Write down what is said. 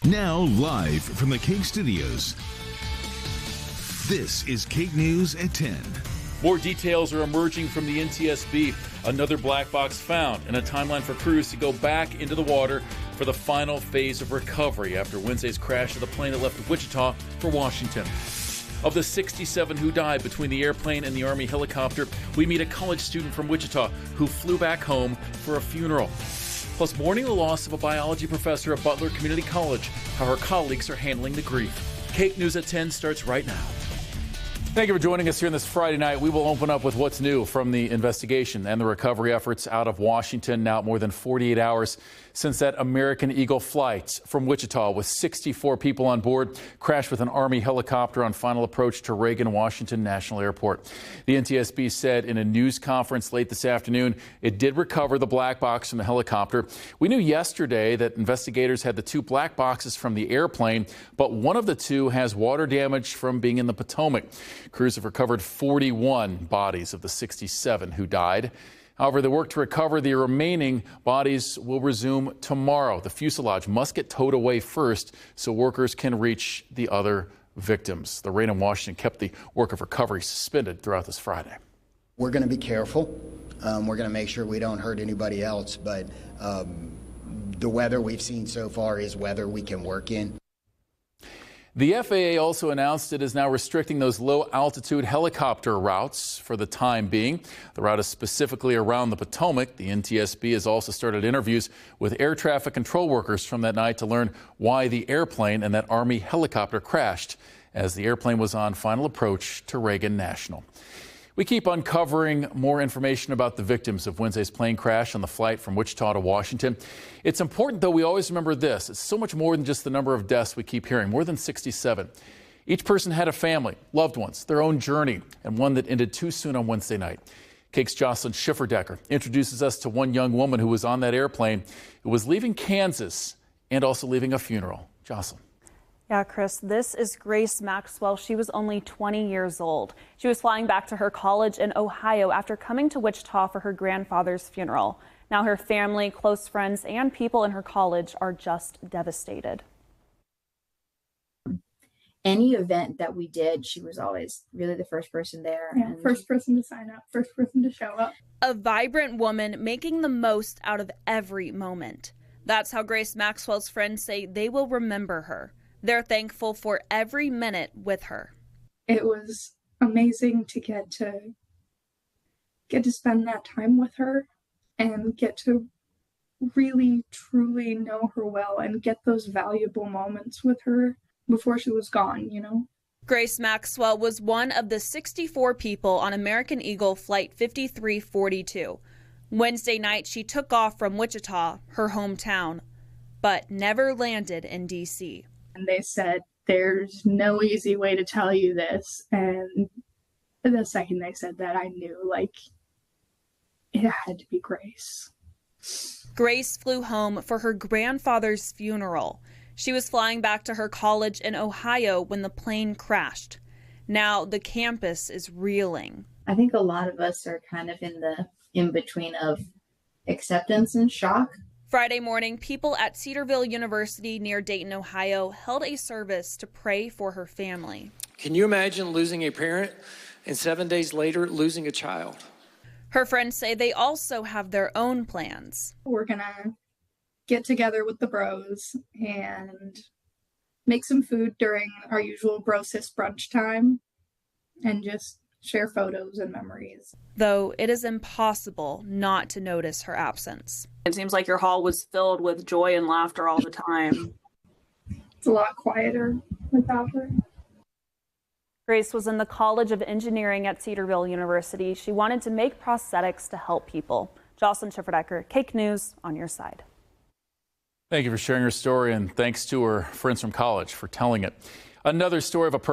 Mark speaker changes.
Speaker 1: Now live from the KAKE studios, this is KAKE News at 10.
Speaker 2: More details are emerging from the NTSB. Another black box found and a timeline for crews to go back into the water for the final phase of recovery after Wednesday's crash of the plane that left Wichita for Washington. Of the 67 who died between the airplane and the Army helicopter, we meet a college student from Wichita who flew back home for a funeral. Plus, mourning the loss of a biology professor at Butler Community College, how her colleagues are handling the grief. KAKE News at 10 starts right now. Thank you for joining us here on this Friday night. We will open up with what's new from the investigation and the recovery efforts out of Washington. Now more than 48 hours since that American Eagle flight from Wichita with 64 people on board crashed with an Army helicopter on final approach to Reagan Washington National Airport. The NTSB said in a news conference late this afternoon it did recover the black box from the helicopter. We knew yesterday that investigators had the two black boxes from the airplane, but one of the two has water damage from being in the Potomac. Crews have recovered 41 bodies of the 67 who died. However, the work to recover the remaining bodies will resume tomorrow. The fuselage must get towed away first so workers can reach the other victims. The rain in Washington kept the work of recovery suspended throughout this Friday.
Speaker 3: We're going to be careful. We're going to make sure we don't hurt anybody else, but the weather we've seen so far is weather we can work in.
Speaker 2: The FAA also announced it is now restricting those low-altitude helicopter routes for the time being. The route is specifically around the Potomac. The NTSB has also started interviews with air traffic control workers from that night to learn why the airplane and that Army helicopter crashed as the airplane was on final approach to Reagan National. We keep uncovering more information about the victims of Wednesday's plane crash on the flight from Wichita to Washington. It's important, though, we always remember this. It's so much more than just the number of deaths we keep hearing, more than 67. Each person had a family, loved ones, their own journey, and one that ended too soon on Wednesday night. KAKE's Jocelyn Schifferdecker introduces us to one young woman who was on that airplane who was leaving Kansas and also leaving a funeral. Jocelyn.
Speaker 4: Yeah, Chris, this is Grace Maxwell. She was only 20 years old. She was flying back to her college in Ohio after coming to Wichita for her grandfather's funeral. Now her family, close friends, and people in her college are just devastated.
Speaker 5: Any event that we did, she was always really the first person there.
Speaker 6: Yeah, first person to sign up, first person to show up.
Speaker 4: A vibrant woman making the most out of every moment. That's how Grace Maxwell's friends say they will remember her. They're thankful for every minute with her.
Speaker 6: It was amazing to get to spend that time with her and get to really, truly know her well and get those valuable moments with her before she was gone, you know?
Speaker 4: Grace Maxwell was one of the 64 people on American Eagle Flight 5342. Wednesday night, she took off from Wichita, her hometown, but never landed in D.C.
Speaker 6: And they said, there's no easy way to tell you this. And the second they said that, I knew, like, it had to be Grace.
Speaker 4: Grace flew home for her grandfather's funeral. She was flying back to her college in Ohio when the plane crashed. Now the campus is reeling.
Speaker 5: I think a lot of us are kind of in between of acceptance and shock.
Speaker 4: Friday morning, people at Cedarville University near Dayton, Ohio, held a service to pray for her family.
Speaker 7: Can you imagine losing a parent and 7 days later losing a child?
Speaker 4: Her friends say they also have their own plans.
Speaker 6: We're going to get together with the bros and make some food during our usual bro-sis brunch time and just share photos and memories.
Speaker 4: Though it is impossible not to notice her absence.
Speaker 8: It seems like your hall was filled with joy and laughter all the time.
Speaker 6: It's a lot quieter without her.
Speaker 4: Grace was in the College of Engineering at Cedarville University. She wanted to make prosthetics to help people. Jocelyn Schifferdecker, KAKE News, on your side.
Speaker 2: Thank you for sharing her story, and thanks to her friends from college for telling it. Another story of a person